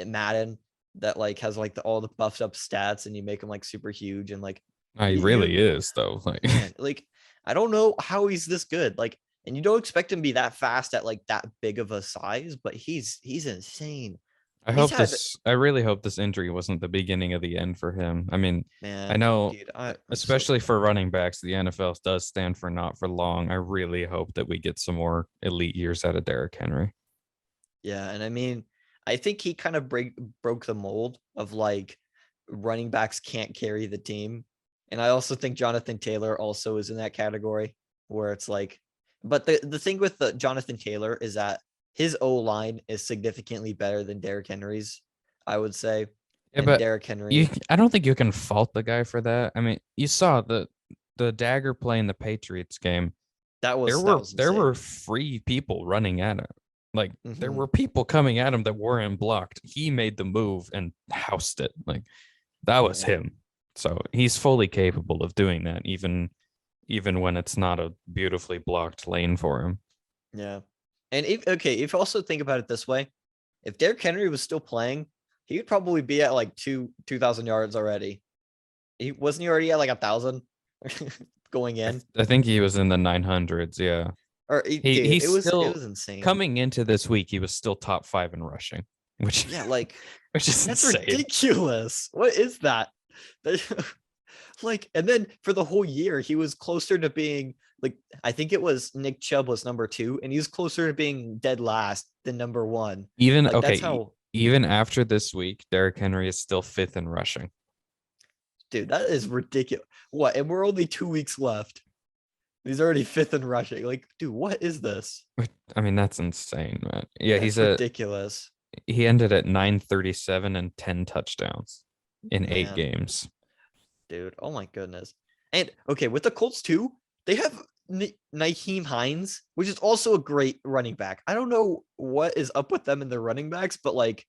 Madden, that like has like all the buffed up stats, and you make him like super huge and like He really is though. Like, man, like I don't know how he's this good. Like, and you don't expect him to be that fast at like that big of a size, but he's insane. I really hope this injury wasn't the beginning of the end for him. I mean, I Man, know, dude, I'm so especially for running backs, the NFL does stand for not for long. I really hope that we get some more elite years out of Derrick Henry. yeah, and I mean, I think he kind of broke the mold of like running backs can't carry the team. And I also think Jonathan Taylor also is in that category where it's like, but the thing with the Jonathan Taylor is that his O line is significantly better than Derrick Henry's, I would say. Yeah, And but Derrick Henry, I don't think you can fault the guy for that. I mean, you saw the dagger play in the Patriots game. that There was were insane. free people running at him. Like there Mhm. were people coming at him that weren't blocked. He made the move and housed it. Like that was Yeah. him. So he's fully capable of doing that, even when it's not a beautifully blocked lane for him. Yeah. And if you also think about it this way, if Derrick Henry was still playing, he would probably be at like 2,000 yards already. He already at like 1,000 going in? I think he was in the 900s. Yeah. Or dude, He's it still was insane. coming into this week. He was still top 5 in rushing, which Yeah, like which is that's insane. ridiculous. What is that? Like, and then for the whole year, he was closer to being like, I think it was Nick Chubb was number 2, and he was closer to being dead last than number 1. Even Like, okay, that's how, even after this week, Derrick Henry is still 5th in rushing. dude, that is ridiculous. What? And we're only 2 weeks left. He's already 5th in rushing. Like, dude, what is this? I mean, that's insane, man. Yeah, That's ridiculous. He ended at 937 and 10 touchdowns in 8 Man. games. Dude, oh my goodness. And okay, with the Colts too, they have Nyheim Hines, which is also a great running back. I don't know what is up with them and their running backs, but like,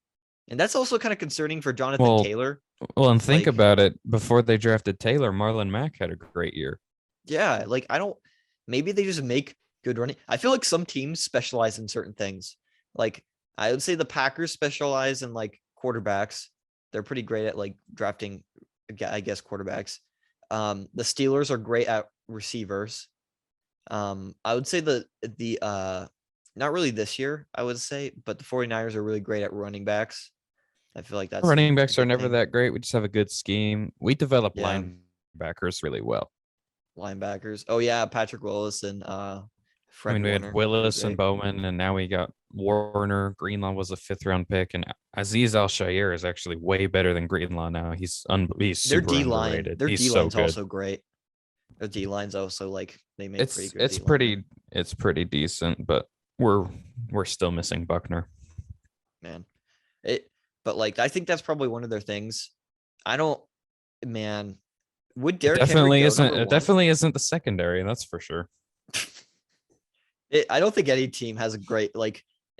and that's also kind of concerning for Jonathan Taylor. Well, and think Like, about it. Before they drafted Taylor, Marlon Mack had a great year. yeah, like maybe they just make good running. I feel like some teams specialize in certain things. Like I would say the Packers specialize in like quarterbacks. They're pretty great at like drafting, I guess, quarterbacks. The Steelers are great at receivers. I would say the not really this year, I would say, but the 49ers are really great at running backs. I feel like that's Running a backs are big never thing. that great. We just have a good scheme. We develop Yeah. linebackers really well. Linebackers. Oh yeah, Patrick Willis and Fred I mean, we Warner. had Willis and Bowman, and now we got Warner. Greenlaw was a 5th-round pick, and Aziz Al-Shaair is actually way better than Greenlaw now. He's Their super D line, underrated. their He's D so line's good. also great. Their D line's also like they make pretty good. It's D-line. pretty decent, but we're we're still missing Buckner. Man, but like I think that's probably one of their things. I don't, man. Would Derrick Definitely Henry go isn't. number It one? definitely isn't the secondary. That's for sure. I don't think any team has a great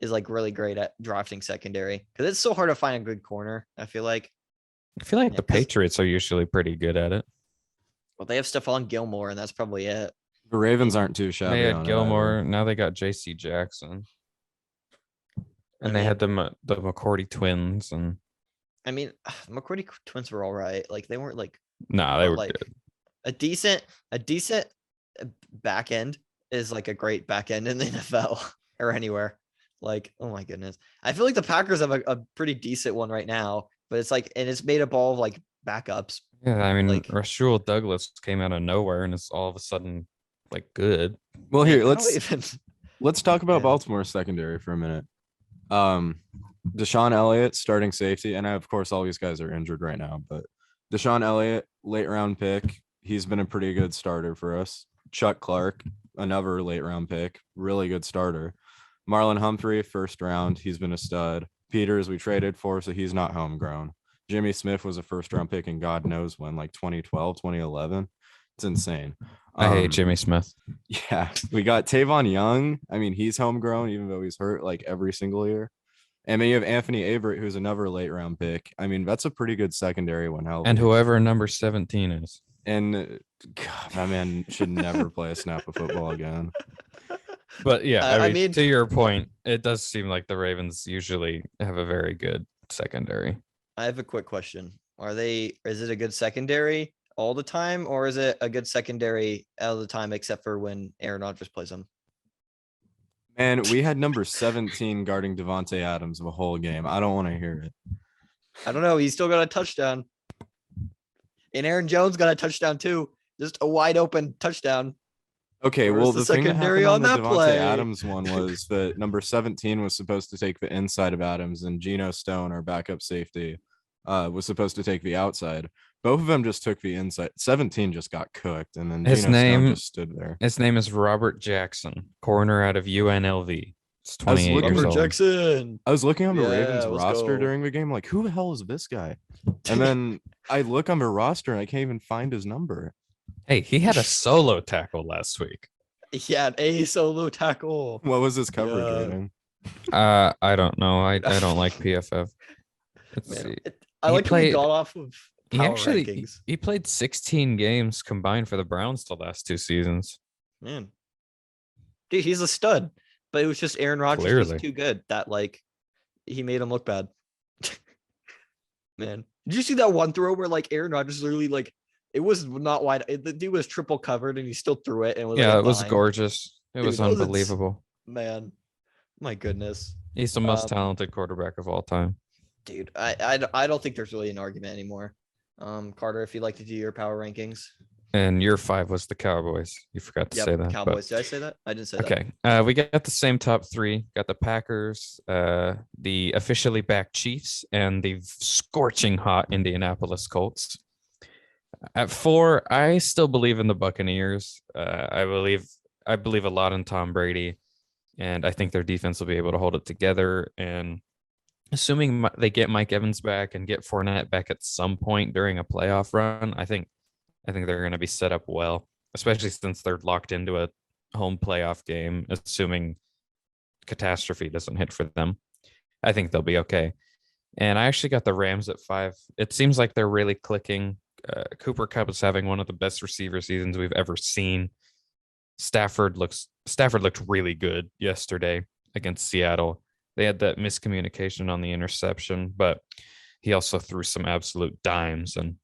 is really great at drafting secondary because it's so hard to find a good corner. I feel like. I feel like Yeah, the Patriots are usually pretty good at it. Well, they have Stephon Gilmore, and that's probably it. The Ravens aren't too shabby. They had on Gilmore. It either. Now they got J.C. Jackson, and I they had mean- the McCourty twins, and I mean, McCourty twins were all right. Like they weren't like nah, they but, were like good. a decent back end is like a great back end in the NFL or anywhere. Like, oh my goodness. I feel like the Packers have a pretty decent one right now, but it's like, and it's made up all of like backups. Yeah, I mean, like- Rasul Douglas came out of nowhere, and it's all of a sudden like good. Well, Man, here I don't let's even- let's talk about Yeah. Baltimore's secondary for a minute. Deshaun Elliott, starting safety, and of course all these guys are injured right now, but Deshaun Elliott, late round pick, he's been a pretty good starter for us. Chuck Clark, another late round pick, really good starter. Marlon Humphrey, first round, he's been a stud. Peters, we traded for, so he's not homegrown. Jimmy Smith was a first round pick, and God knows when, like 2012, 2011. It's insane. I hate Jimmy Smith. Yeah, we got Tavon Young. I mean, he's homegrown, even though he's hurt like every single year. And then you have Anthony Averett, who's another late round pick. I mean, that's a pretty good secondary when healthy. And whoever number 17 is. And God, my man should never play a snap of football again. But yeah, I I mean, mean- to your point, it does seem like the Ravens usually have a very good secondary. I have a quick question. Is it a good secondary all the time, or is it a good secondary all the time except for when Aaron Rodgers plays them? And we had number 17 guarding Devontae Adams the whole game. I don't want to hear it. I don't know. He still got a touchdown. And Aaron Jones got a touchdown too. Just a wide open touchdown. Okay, Where's well, the the thing that secondary happened on on the that Devontae play? Adams one was that number 17 was supposed to take the inside of Adams, and Geno Stone, our backup safety, was supposed to take the outside. Both of them just took the inside. 17 just got cooked, and then His Geno Stone name- just stood there. His name is Robert Jackson, corner out of UNLV. It's I was 28 looking- years Robert old. Jackson. I was looking on the Yeah, Ravens let's roster go. during the game, like, who the hell is this guy? And then I look on the roster and I can't even find his number. Hey, he had a solo tackle last week. He had a solo tackle. What was his coverage Yeah. rating? I don't know. I don't like PFF. Let's Man, see. I He like how we played- got off of He power actually rankings. he played 16 games combined for the Browns the last 2 seasons. Man, dude, he's a stud. But it was just Aaron Rodgers was Clearly. too good that he made him look bad. Man, did you see that one throw where Aaron Rodgers literally it was not wide. The dude was triple covered and he still threw it and was Yeah, a it was dime. gorgeous. It Dude, was that was unbelievable. Man, my goodness, He's the most Um, talented quarterback of all time. dude. I don't think there's really an argument anymore. Carter, if you'd like to do your power rankings. And your 5 was the Cowboys. You forgot to Yep, say that. but- Cowboys. Did I say that? I didn't say that. Okay. We got the same top 3. Got the Packers, the officially back Chiefs, and the scorching hot Indianapolis Colts. At 4, I still believe in the Buccaneers. I believe a lot in Tom Brady, and I think their defense will be able to hold it together. And assuming they get Mike Evans back and get Fournette back at some point during a playoff run, I think they're going to be set up well, especially since they're locked into a home playoff game, assuming catastrophe doesn't hit for them. I think they'll be okay. And I actually got the Rams at 5. It seems like they're really clicking. Cooper Kupp is having one of the best receiver seasons we've ever seen. Stafford looked really good yesterday against Seattle. They had that miscommunication on the interception, but he also threw some absolute dimes, and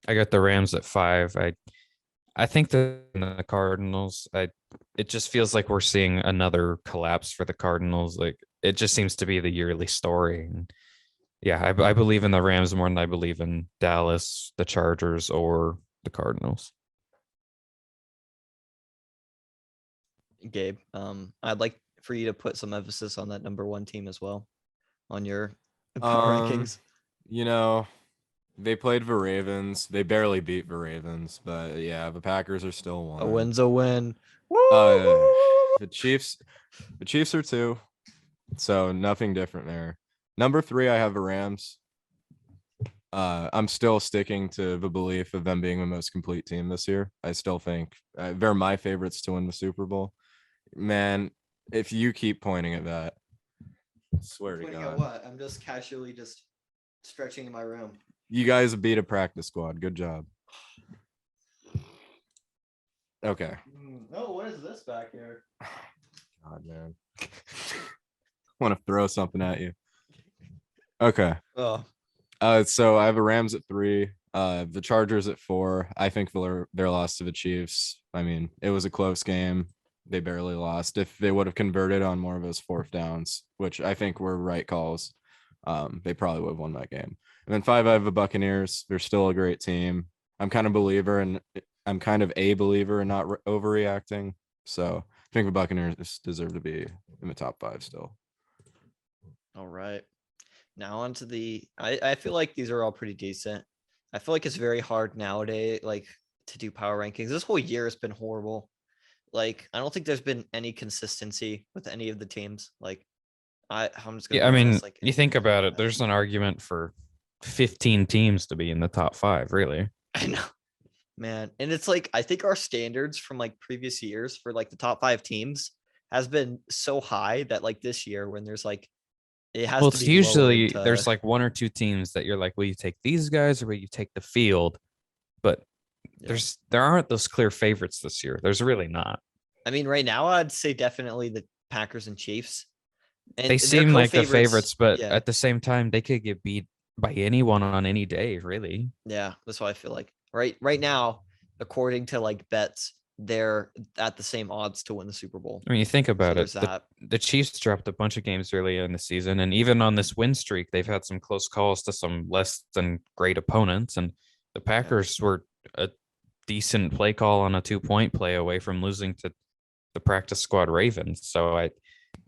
I got the Rams at 5. I think the Cardinals, it just feels like we're seeing another collapse for the Cardinals. Like, it just seems to be the yearly story. And yeah, I believe in the Rams more than I believe in Dallas, the Chargers, or the Cardinals. Gabe, I'd like for you to put some emphasis on that number 1 team as well on your power rankings. You know, they played the Ravens. They barely beat the Ravens, but yeah, the Packers are still one. A win's a win. The Chiefs are 2. So nothing different there. Number 3, I have the Rams. I'm still sticking to the belief of them being the most complete team this year. I still think they're my favorites to win the Super Bowl. Man, if you keep pointing at that, I swear to Pointing at God, what? I'm just casually just stretching in my room. you guys beat a practice squad. Good job. Okay. No, what is this back here? God, man. I want to throw something at you. Okay. Oh, So I have a Rams at 3, the Chargers at 4. I think their loss to the Chiefs. I mean, it was a close game. They barely lost. If they would have converted on more of those 4th downs, which I think were right calls, they probably would have won that game. And then 5, I have the Buccaneers. They're still a great team. I'm kind of a believer in not overreacting. So I think the Buccaneers deserve to be in the top 5 still. all right. Now onto I feel like these are all pretty decent. I feel like it's very hard nowadays, like to do power rankings. This whole year has been horrible. Like, I don't think there's been any consistency with any of the teams. Like, I'm just gonna Yeah, I be mean, honest, like you think about it, I- there's an argument for 15 teams to be in the top 5, really. I know, man. And it's like I think our standards from like previous years for like the top 5 teams has been so high that like this year when there's like it has Well, to it's be usually lowered there's to, like 1 or 2 teams that you're like, will you take these guys or will you take the field? But yeah. there aren't those clear favorites this year. There's really not. I mean, right now I'd say definitely the Packers and Chiefs. And They they're seem like the favorites, but Yeah, at the same time, they could get beat by anyone on any day, really. yeah. That's what I feel like. Right now, according to like bets, they're at the same odds to win the Super Bowl. I mean, you think So about it, there's that. the Chiefs dropped a bunch of games earlier in the season, and even on this win streak, they've had some close calls to some less than great opponents. And the Packers were a decent play call on a 2-point play away from losing to the practice squad Ravens. So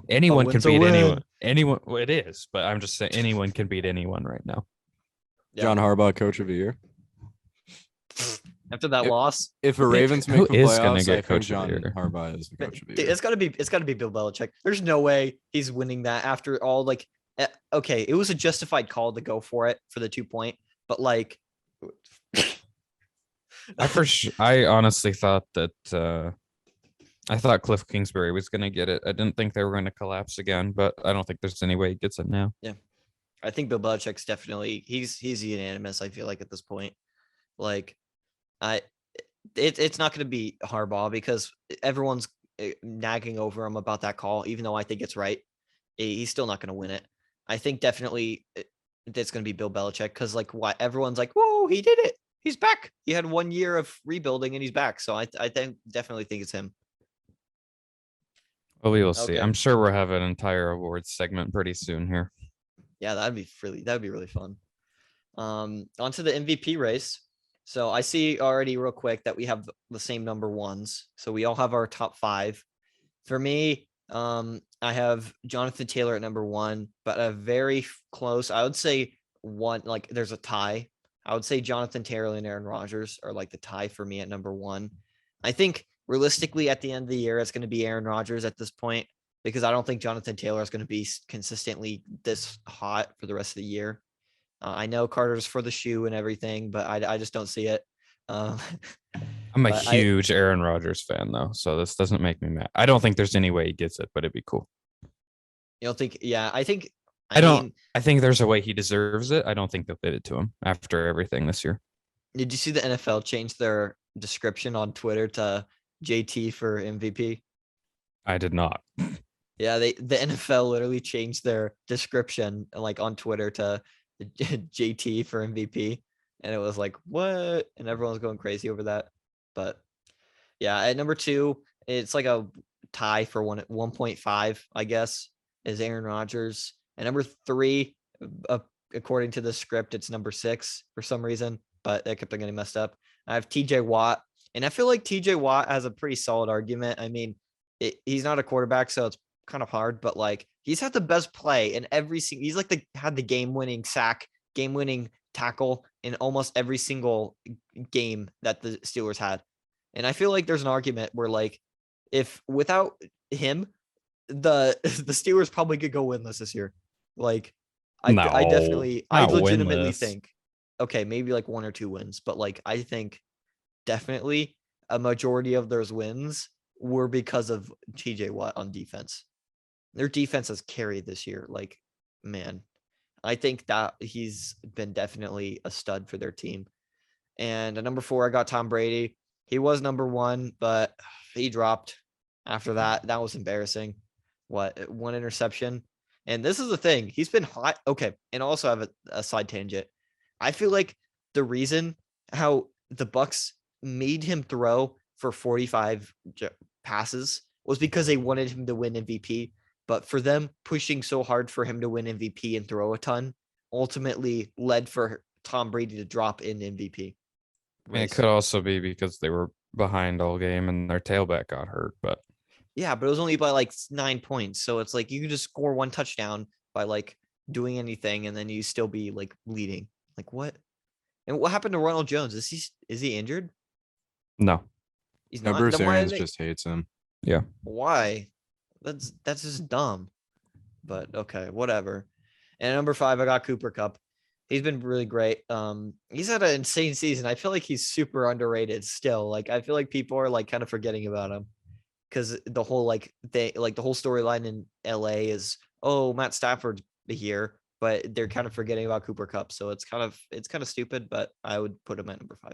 anyone can win's a beat anyone. win. Anyone, well, it is, but I'm just saying anyone can beat anyone right now. Yeah. John Harbaugh, coach of the year. After that If- loss, If the Ravens Who make the is gonna playoffs, get I think coach of the John year? Harbaugh is the coach of the dude, year. it's gotta be Bill Belichick. There's no way he's winning that after all. Like, okay, it was a justified call to go for it for the 2-point, but like, I honestly thought that I thought Cliff Kingsbury was going to get it. I didn't think they were going to collapse again, but I don't think there's any way he gets it now. I think Bill Belichick's definitely he's unanimous. I feel like at this point, like, it's not going to be Harbaugh because everyone's nagging over him about that call, even though I think it's right. He's still not going to win it. I think definitely it's going to be Bill Belichick because like what everyone's like, whoa, he did it. He's back. He had 1 year of rebuilding and he's back. So I definitely think it's him. Well, we will see. Okay. I'm sure we'll have an entire awards segment pretty soon here. Yeah, that'd be really fun. Onto the MVP race. So I see already real quick that we have the same number ones. So we all have our top 5. For me, I have Jonathan Taylor at number 1, but a very close. I would say one, like there's a tie. I would say Jonathan Taylor and Aaron Rodgers are like the tie for me at number 1. I think realistically at the end of the year, it's going to be Aaron Rodgers at this point because I don't think Jonathan Taylor is going to be consistently this hot for the rest of the year. I know Carter's for the shoe and everything, but I just don't see it. I'm a but huge Aaron Rodgers fan, though, so this doesn't make me mad. I don't think there's any way he gets it, but it'd be cool. You don't think? Yeah, I think. I think there's a way he deserves it. I don't think they'll give it to him after everything this year. Did you see the NFL change their description on Twitter to JT for MVP? I did not. Yeah, the NFL literally changed their description like on Twitter to JT for MVP, and it was like what? And everyone's going crazy over that. But yeah, at number 2, it's like a tie for 1.5, I guess, is Aaron Rodgers. And number 3, according to the script, it's number 6 for some reason, but that kept on getting messed up. I have TJ Watt, and I feel like TJ Watt has a pretty solid argument. I mean, he's not a quarterback, so it's kind of hard, but like he's had the best play in every single. He's like had the game-winning sack, game-winning tackle in almost every single game that the Steelers had. And I feel like there's an argument where like if without him, the the Steelers probably could go winless this year. Like, I No, I not legitimately winless. think, okay, maybe like 1 or 2 wins, but like I think definitely a majority of those wins were because of TJ Watt on defense. Their defense has carried this year. Like, man, I think that he's been definitely a stud for their team. And at number 4, I got Tom Brady. He was number 1, but he dropped after that. That was embarrassing. What, 1 interception? And this is the thing. He's been hot. Okay. And also I have a side tangent. I feel like the reason how the Bucks made him throw for 45 passes was because they wanted him to win MVP. But for them pushing so hard for him to win MVP and throw a ton ultimately led for Tom Brady to drop in MVP. I mean, it race. could also be because they were behind all game and their tailback got hurt, but Yeah, but it was only by like 9 points. So it's like you can just score 1 touchdown by like doing anything and then you still be like leading. Like what? And what happened to Ronald Jones? Is he injured? no. He's No, not. Bruce Then why are Arians they- just hates him. Why? That's just dumb. But okay, whatever. And at number 5, I got Cooper Cup. He's been really great. He's had an insane season. I feel like he's super underrated still. Like I feel like people are like kind of forgetting about him because the whole the whole storyline in LA is, oh, Matt Stafford's here, but they're kind of forgetting about Cooper Cup. So it's kind of stupid, but I would put him at number 5.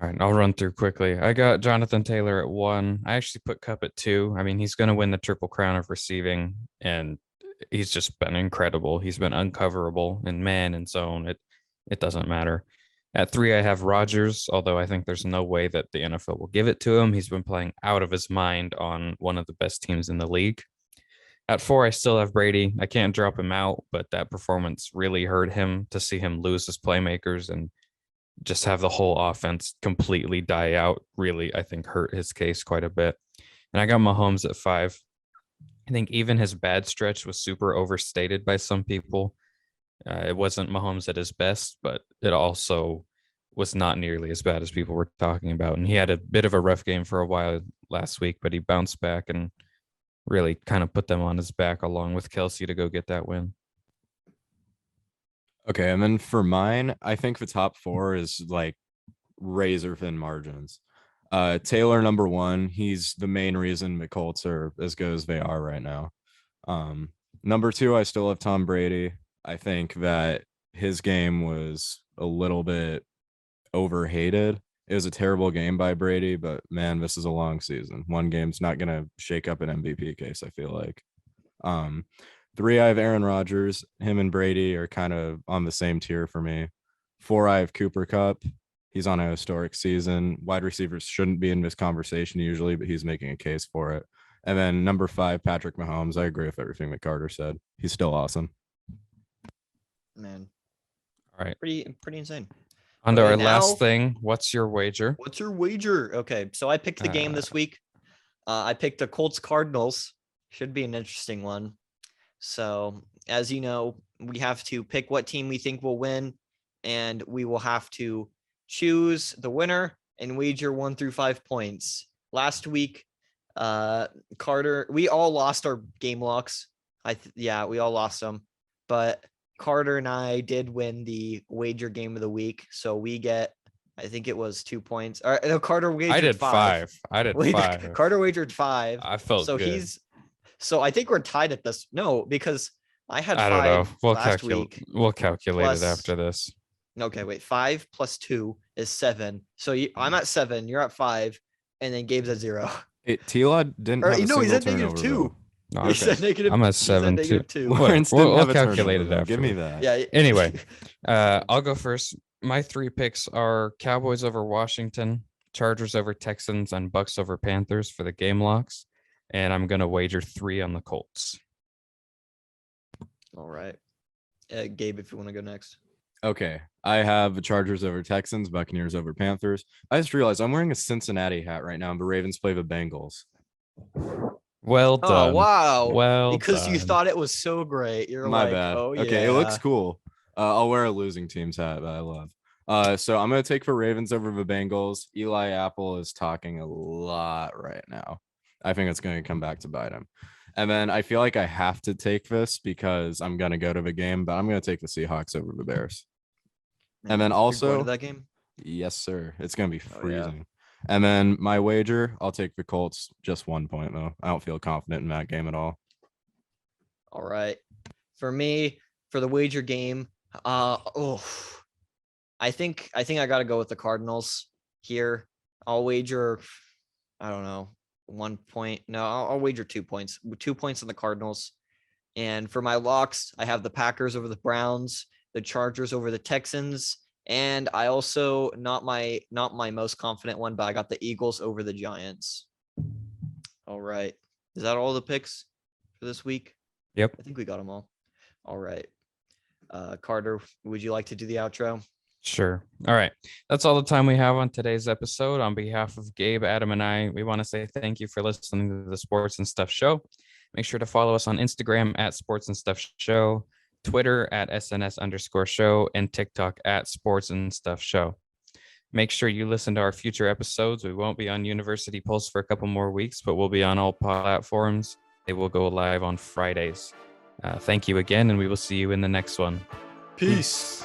All right, I'll run through quickly. I got Jonathan Taylor at 1. I actually put Cup at 2. I mean, he's going to win the Triple Crown of receiving, and he's just been incredible. He's been uncoverable in man and zone. It doesn't matter. At 3, I have Rodgers, although I think there's no way that the NFL will give it to him. He's been playing out of his mind on one of the best teams in the league. At 4, I still have Brady. I can't drop him out, but that performance really hurt him to see him lose his playmakers and just have the whole offense completely die out. Really, I think hurt his case quite a bit. And I got Mahomes at 5. I think even his bad stretch was super overstated by some people. It wasn't Mahomes at his best, but it also was not nearly as bad as people were talking about. And he had a bit of a rough game for a while last week, but he bounced back and really kind of put them on his back along with Kelsey to go get that win. Okay, and then for mine, I think the top 4 is like razor thin margins. Taylor number 1, he's the main reason the Colts are as good as they are right now. Number 2, I still have Tom Brady. I think that his game was a little bit overhated. It was a terrible game by Brady, but man, this is a long season. One game's not gonna shake up an MVP case, I feel like. 3, I have Aaron Rodgers. Him and Brady are kind of on the same tier for me. 4, I have Cooper Cup. He's on a historic season. Wide receivers shouldn't be in this conversation usually, but he's making a case for it. And then number 5, Patrick Mahomes. I agree with everything that Carter said. He's still awesome. Man, All right. pretty insane. On to Okay, our now- last thing. What's your wager? What's your wager? Okay, so I picked the game this week. I picked the Colts Cardinals. Should be an interesting one. So, as you know, we have to pick what team we think will win, and we will have to choose the winner and wager 1 through 5 points. Last week, Carter, we all lost our game locks. Yeah, we all lost them, but Carter and I did win the wager game of the week, so we get, I think it was 2 points. Or no, Carter wagered I did 5. 5. I did Wait, 5. Carter wagered 5. I felt So good. so I think we're tied at this. No, because I had I don't know. 5 We'll last calculate. week. We'll calculate plus- it after this. Okay, wait. 5 plus 2 is 7. So I'm at 7. You're at 5, and then Gabe's at 0. T-Law didn't Or have a he's single at negative turnover, 2. though. No, He okay. said negative. I'm he at said 7 too. negative 2. Lawrence We'll- didn't we'll have a calculate turnover, it though. after Give me this. that. Yeah. Anyway, I'll go first. My 3 picks are Cowboys over Washington, Chargers over Texans, and Bucks over Panthers for the game locks. And I'm gonna wager 3 on the Colts. All right. Gabe, if you want to go next. Okay, I have the Chargers over Texans, Buccaneers over Panthers. I just realized I'm wearing a Cincinnati hat right now, and the Ravens play the Bengals. Well Oh, done. wow. Well Because you done. thought it was so great. You're My like, bad. oh, yeah. Okay, it looks cool. I'll wear a losing team's hat that I love. So I'm gonna take the Ravens over the Bengals. Eli Apple is talking a lot right now. I think it's going to come back to bite him. And then I feel like I have to take this because I'm gonna go to the game, but I'm gonna take the Seahawks over the Bears. And then Man, you're going to also, that game. yes, sir. It's gonna be Oh, yeah. freezing. And then my wager, I'll take the Colts just 1 point though. I don't feel confident in that game at all. All right. For me, for the wager game, I think I got to go with the Cardinals here. I'll wager, I don't know, 1 point. No, I'll wager 2 points. 2 points on the Cardinals. And for my locks, I have the Packers over the Browns, the Chargers over the Texans, and I also not my most confident one, but I got the Eagles over the Giants. All right. Is that all the picks for this week? Yep. I think we got them all. All right. Carter, would you like to do the outro? Sure. All right. That's all the time we have on today's episode. On behalf of Gabe, Adam, and I, we want to say thank you for listening to the Sports and Stuff Show. Make sure to follow us on Instagram at Sports and Stuff Show, Twitter at SNS_show, and TikTok at Sports and Stuff Show. Make sure you listen to our future episodes. We won't be on University Pulse for a couple more weeks, but we'll be on all platforms. They will go live on Fridays. Thank you again, and we will see you in the next one. Peace.